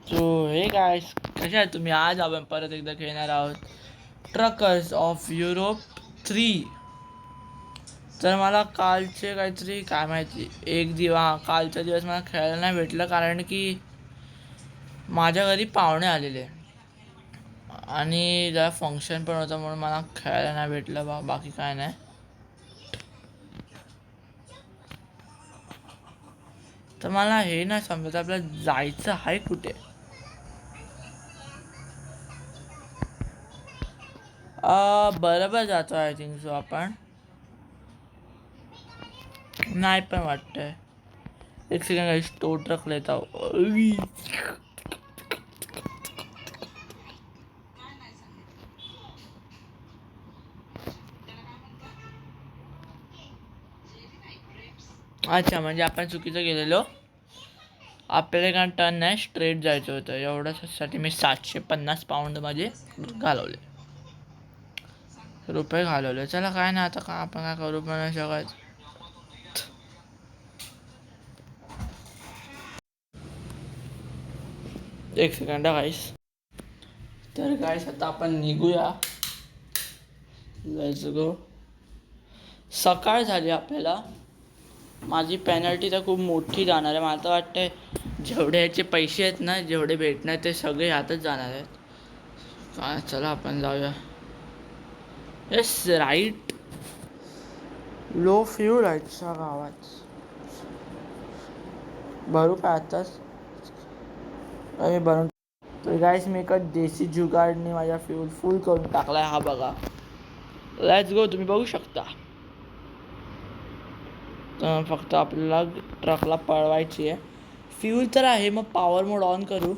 So हे काय कसे आहे तुम्ही? आज आपण परत एकदा खेळणार आहोत ट्रकर्स ऑफ युरोप 3. तर मला कालचे काहीतरी काय माहिती एक कालचा दिवस मला खेळायला नाही भेटलं कारण की माझ्या घरी पाहुणे आलेले आणि जरा फंक्शन पण होतं म्हणून मला खेळायला नाही भेटलं बाकी काय नाही. तर मला हे नाही समजत आपल्याला जायचं आहे कुठे. बरोबर जातो आय थिंक सो आपण. नाही पण वाटतंय. एक सेकंड गाइस, तो ट्रक लेता हूँ. अच्छा म्हणजे आपण चुकीचं गेलेलो. आपल्याला काय टर्न नाही, स्ट्रेट जायचं होतं. एवढ्यासाठी मी 750 पाऊंड माझे घालवले, रुपये घालवले. चला काय नाही, आता का आपण काय करू पण नाही शकत. एक सेकंड गाईस. तर गाईस आता आपण निघूया. Let's go. सकाळ झाली आपल्याला. माझी पेनल्टी तर खूप मोठी जाणार आहे. मला तर वाटतंय जेवढे याचे पैसे आहेत ना, जेवढे भेटणार ते सगळे ह्यातच जाणार आहेत. काय चला आपण जाऊया. Yes right. लो फ्यूल आहे गावात. भरू काय आताच? मी भरून. तर गाईस मी एका देशी जुगाडने माझ्या फ्यूल फुल करून टाकलाय. हा बघा, लेट्स गो. तुम्ही बघू शकता. तर फक्त आपल्याला ट्रकला पळवायची आहे. फ्यूल तर आहे, मग पॉवर मोड ऑन करू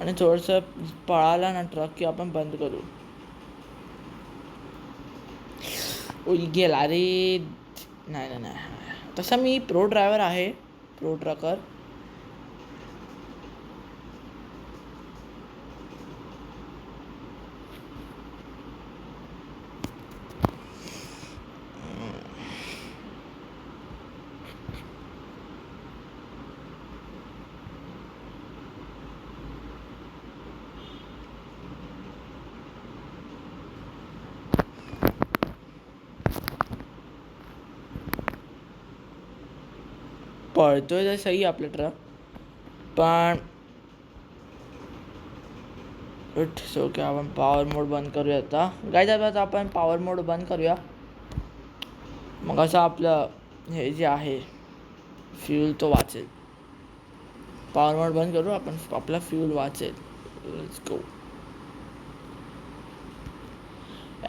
आणि थोडंसं पळाला ना ट्रक की आपण बंद करू. गेला रे. नाही नाही नाही, तसा मी प्रो ड्रायव्हर आहे, प्रो ट्रकर. पळतोय तर सही आपला ट्रक, पण इट्स ओके. आपण पॉवर मोड बंद करूया आता. गाईज आता आपण पॉवर मोड बंद करूया. मग असं आपलं हे जे आहे फ्यूल तो वाचेल. पॉवर मोड बंद करू आपण, आपला फ्यूल वाचेल. Let's go.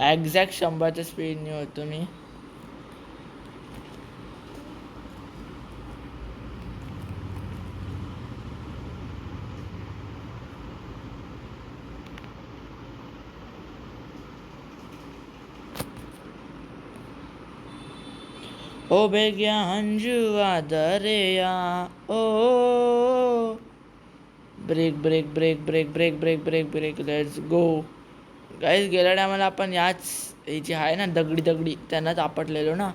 एक्झॅक्ट 100च्या स्पीडने होतो मी. ओ बेग्या हंजुआ दरेया ओ. Break break break break break break break break. Let's go. Guys गेल्या टायमाला आपण याच हे जे आहे ना दगडी दगडी त्यांनाच आपटलेलो ना,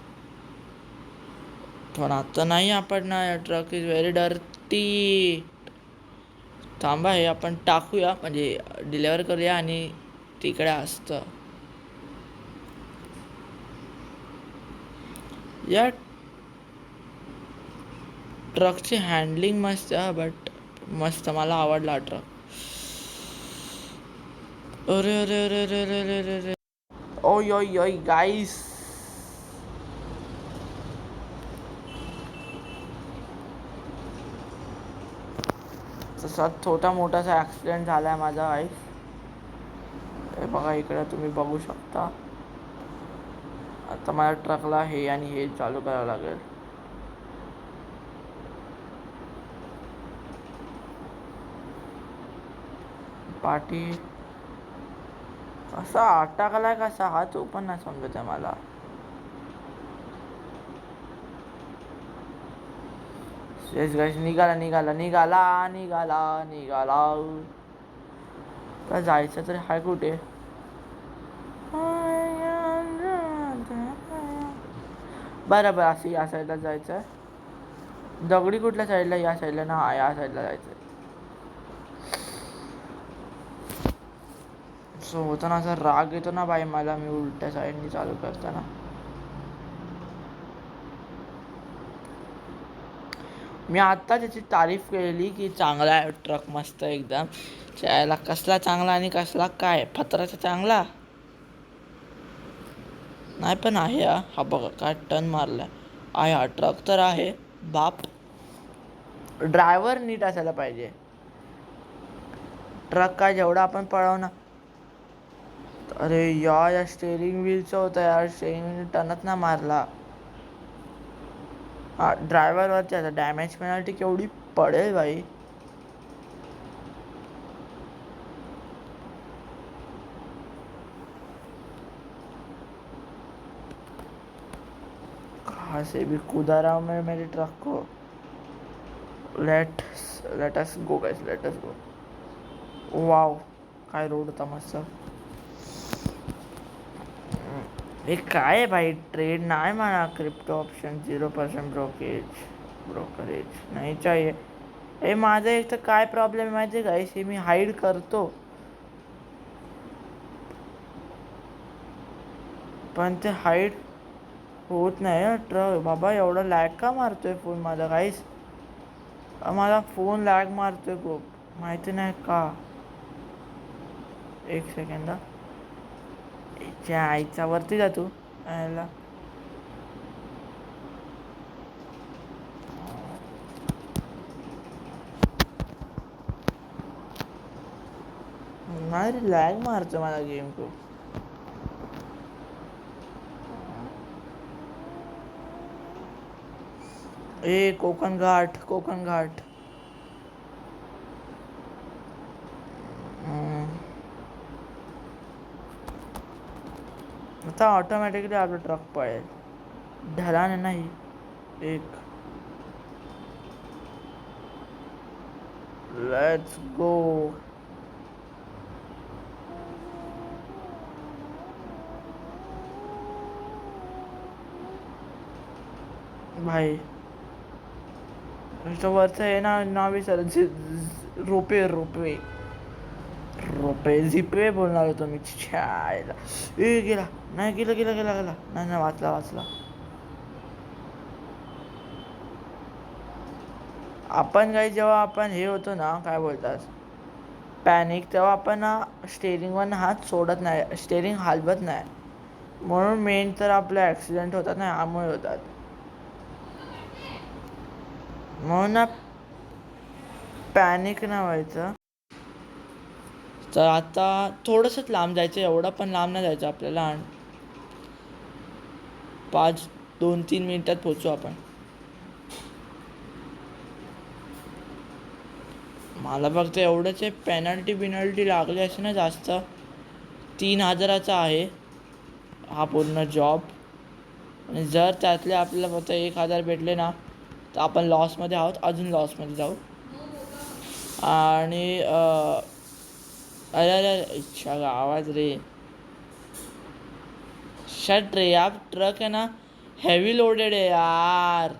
पण आता नाही आपटणार. Truck is very dirty. थांबा, हे आपण टाकूया म्हणजे डिलेवर करूया आणि तिकडे असतं. या ट्रकची हँडलिंग मस्त आहे, बट मस्त, मला आवडला ट्रक. अरे अरे अरे अरे अरे अरे अरे. ओय ओय ओय गाईस. तसा छोटा मोठासा ॲक्सिडेंट झाला आहे माझा गाईस. हे बघा इकडे तुम्ही बघू शकता. आता माझ्या ट्रकला हे आणि हे चालू करावं लागेल. पाठी कसा अटकलाय, कसा हा तो पण नाही समजत आहे मला. येस गाईस, निघाला निघाला निघाला निघाला निघाला. तर जायचं तर हाय कुठे? बरं बरं, असं या साईडला जायचं आहे. दगडी कुठल्या साईडला? या साईडला ना, या साईडला जायचं आहे. सो होताना असा राग येतो ना बाई मला, मी उलट्या साईडनी चालू करताना. मी आत्ता त्याची तारीफ केलेली की चांगला आहे ट्रक, मस्त एकदम. त्याला कसला चांगला आणि कसला काय पत्राचा चांगला नाही, पण आहे हा बघा काय टर्न मारलाय. आहे हा ट्रक तर आहे बाप. ड्रायव्हर नीट असायला पाहिजे. ट्रक काय जेवढा आपण पळवणार. अरे या स्टेअरिंग व्हीलचं होतं यार, स्टेअरिंग व्हील टर्नच ना मारला. हा ड्रायव्हरवरती आता डॅमेज पेनल्टी केवढी पडेल भाई. कहाँ से भी कूदा रहा हूँ मैं मेरे ट्रक को. Let us go guys, let us go. Wow काय रोड होता मस्त. हे काय आहे भाई, ट्रेड नाही म्हणा. क्रिप्टो ऑप्शन 0% ब्रोकरेज नाही चाहिए. हे माझं एक तर काय प्रॉब्लेम आहे माहिती आहे गाईस, हे मी हाईड करतो पण ते हाईड होत नाही ना ट्रक. बाबा एवढा लॅग का मारतोय फोन माझा गाईस. मला फोन लॅग मारतोय खूप, माहिती नाही का. एक सेकंड, आईचा वरती जा तू. यायला नाही रे, लॅग मारतो मला गेम खूप. ए कोकण घाट, कोकण घाट. आता ऑटोमॅटिकली आपलं ट्रक पळेल. ढलाने नाही एक. Let's go. भाई वरचं आहे ना नाव सर, रोपे रोपवे रोपे झिपवे बोलणार होतो मी. छायला ए गेला नाही, गेला गेला गेला गेला नाही नाही, वाचला वाचला. आपण काही जेव्हा आपण हे होतो ना काय बोलतात पॅनिक, तेव्हा आपण स्टेअरिंगवर हात सोडत नाही, स्टेअरिंग हलवत नाही. म्हणून मेन तर आपले ॲक्सिडेंट होतात ना यामुळे होतात. म्हणून पॅनिक नाही व्हायचं. तर आता थोडंसंच लांब जायचं, एवढं पण लांब नाही जायचं आपल्याला. 2-3 मिनिटात पोचू आपण. मला फक्त एवढंच आहे, पेनल्टी लागली असे ना जास्त. 3,000चा आहे हा पूर्ण जॉब. आणि जर त्यातले आपल्याला फक्त 1,000 भेटले ना तर आपण लॉसमध्ये आहोत, अजून लॉसमध्ये जाऊ. आणि अरे अरे इच्छा आवाज रे. शट रे, यार ट्रक है ना हेवी लोडेड है यार.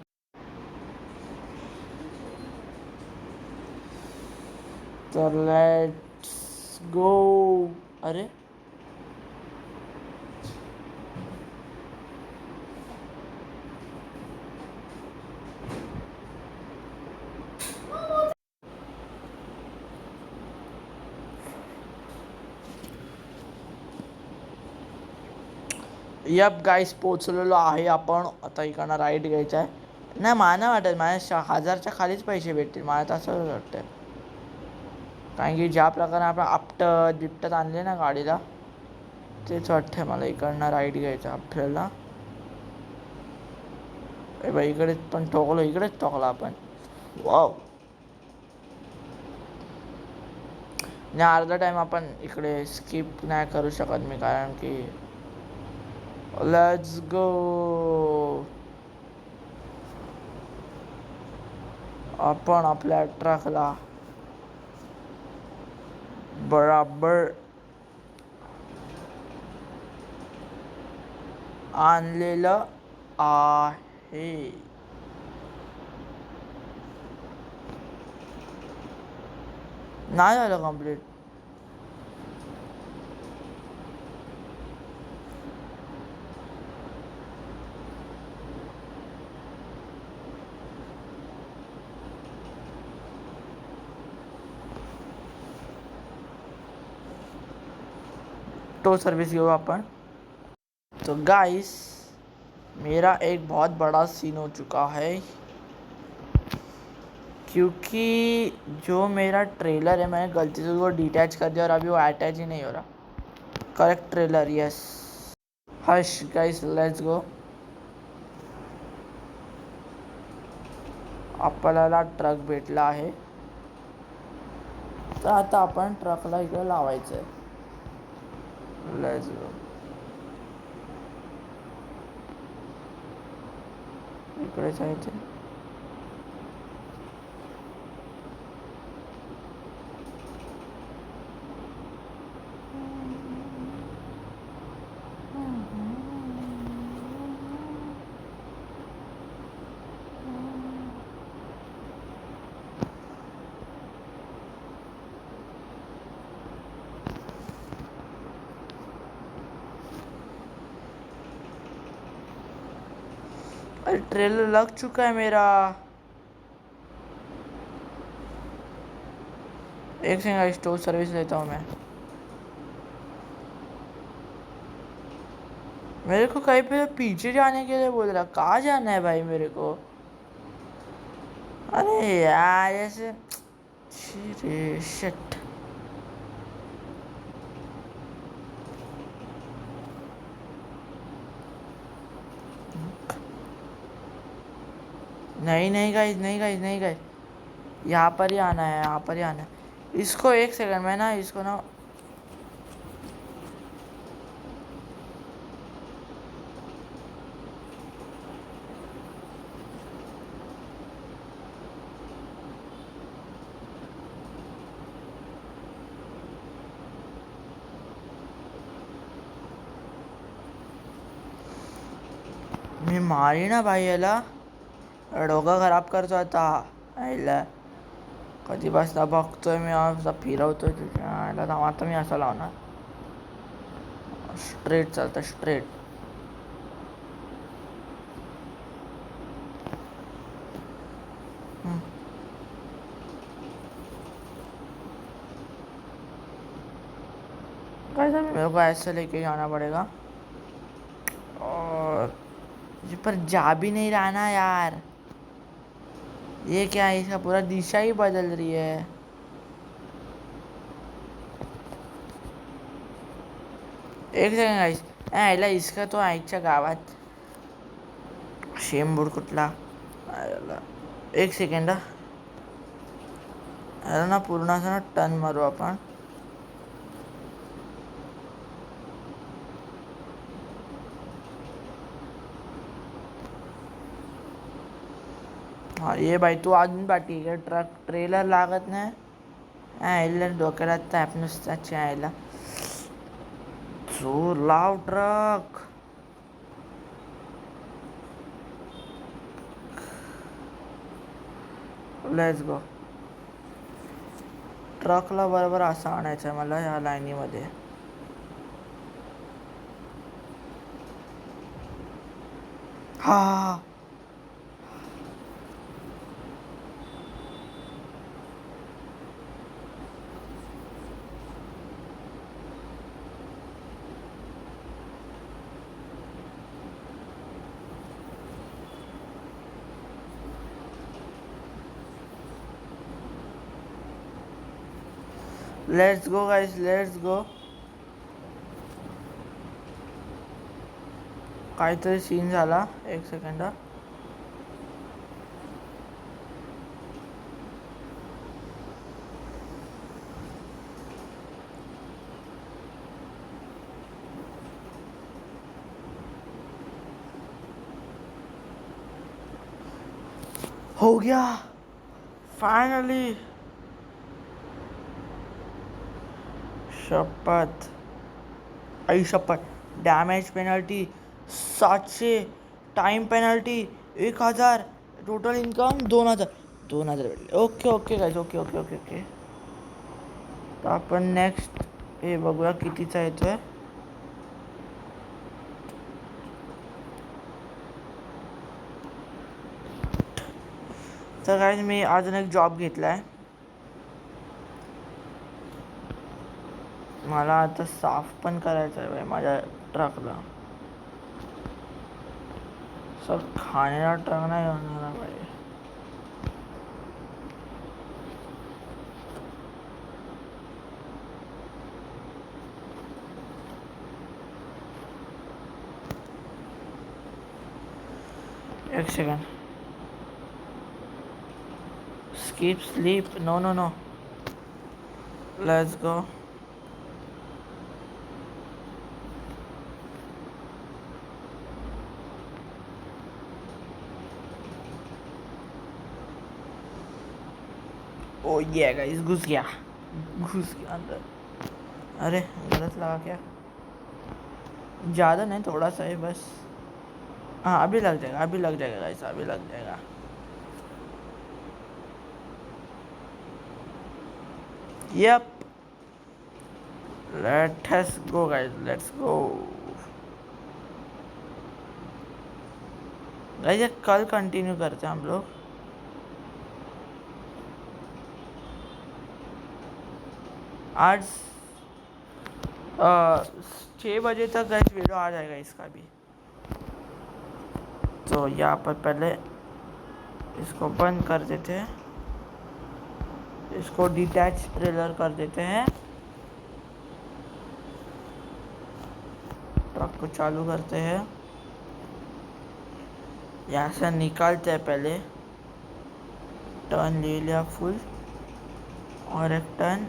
तर लेट्स गो. अरे यप गाईस, पोचलेलो आहे आपण. आता इकडनं राईट घ्यायचा आहे. नाही मला नाही वाटत माझ्या 1,000च्या खालीच पैसे भेटतील, मला तर असं वाटतं. कारण की ज्या प्रकारे आपण आपटत आणले ना गाडीला, तेच वाटतं मला. इकडनं राईट घ्यायचं आपल्याला. ए बाई इकडे पण ठोकलो, इकडेच ठोकला आपण. वाव. आणि अर्धा टाईम आपण इकडे स्किप नाही करू शकत मी, कारण की लेट्स गो. आपण आपल्या ट्रकला बराबर आणलेलं आहे. नाही झालं कंप्लीट. टो सर्विस घेऊ आपण. तो गाइस मेरा एक बहुत बड़ा सीन हो चुका है, क्योंकि जो मेरा ट्रेलर है मैंने गलती से वो डिटैच कर दिया और अभी वो अटैच ही नहीं हो रहा. Correct trailer, yes. Hush guys, let's गो. आपल्याला ट्रक भेटला आहे, तर आता आपण ट्रकला इकडे लावायचं आहे. Let's go. इकडे जायचं. अरे ट्रेलर लग चुका है मेरा. एक सेकंड, स्टोर सर्विस लेता हूँ मैं. मेरे को कहीं पे पीछे जाने के लिए बोल रहा. कहाँ जाना है भाई मेरे को? अरे यार ऐसे शिट. नहीं नहीं गाइस, नहीं गाइस, नहीं गाइस, यहाँ पर ही आना है, यहाँ पर ही आना है. इसको एक सेकंड में ना, इसको ना मी मारी ना भाई याला. डोकं खराब करतो आता. आईला कधीपासून बघतोय मी, असा फिरवतोय तुझ्या आईला. आता मी असं लावणार. स्ट्रेट चालतं, स्ट्रेट. कैसे मेरे को ऐसे लेके जाना पड़ेगा. और ये पर जा भी नहीं रहा ना यार. ये क्या है, इसका पूरा दिशा ही बदल रही है. एक सेकंड गाइस, यायला इसका तो आईच्या गावात शेंबूड कुठला. एक सेकंड याला ना पूर्ण असं ना टर्न मारू आपण. हा ये बाई, तू अजून पाठी आहे. ट्रक ट्रेलर लागत नाही. यायला डोक्याला ताप नुसताच यायला. जोर लाव ट्रक. Let's go. ट्रकला बरोबर असं आणायचं आहे मला या लाईनीमध्ये. हा लेट्स गो गाइस, लेट्स गो. काहीतरी सीन झाला. एक सेकंड. हो गया फाइनली. शपथ, आई शपथ. Damage penalty 700, time penalty 1000, total income 2000. 2000 भेटले. Okay okay guys, okay okay okay okay. तर आपण नेक्स्ट हे बघूया कितीचा येतोय. तर गाईज मी अजून एक जॉब घेतला आहे. मला आता साफ पण करायचं आहे बाई माझ्या ट्रकला. खाण्याला ट्रक नाही होणार बाई. एक second. Skip sleep. No no no. Let's go. Oh yeah guys घुस गया अंदर. अरे गलत लगा क्या? ज़्यादा नहीं, थोड़ा सा है बस. हाँ अभी लग जाएगा, अभी लग जाएगा गाइस, अभी लग जाएगा. Yup. Let's go guys, let's go. Guys ये कल कंटिन्यू करते हैं हम लोग. आज 6 बजे तक गाइस वीडियो आ जाएगा इसका भी. तो यहाँ पर पहले इसको बंद कर देते हैं. इसको डिटैच ट्रेलर कर देते हैं. ट्रक को चालू करते हैं. यहाँ से निकालते हैं. पहले टर्न ले लिया फुल और एक टर्न.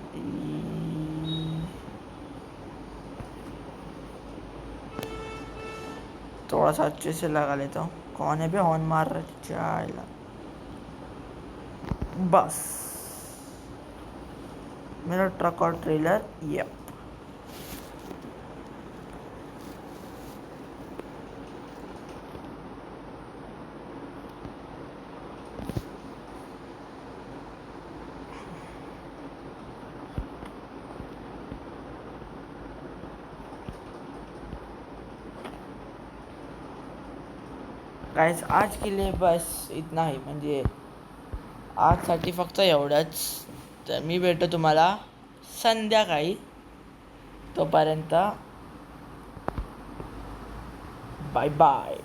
थोड़ा सा अच्छे से लगा लेता हूँ. कोने पे हॉर्न मार रहा है चाला. बस मेरा ट्रक और ट्रेलर. यप. गाइस आज के लिए बस इतना ही. म्हणजे आजसाठी फक्त एवढंच. तर मी भेटतो तुम्हाला संध्याकाळी. तोपर्यंत बाय बाय.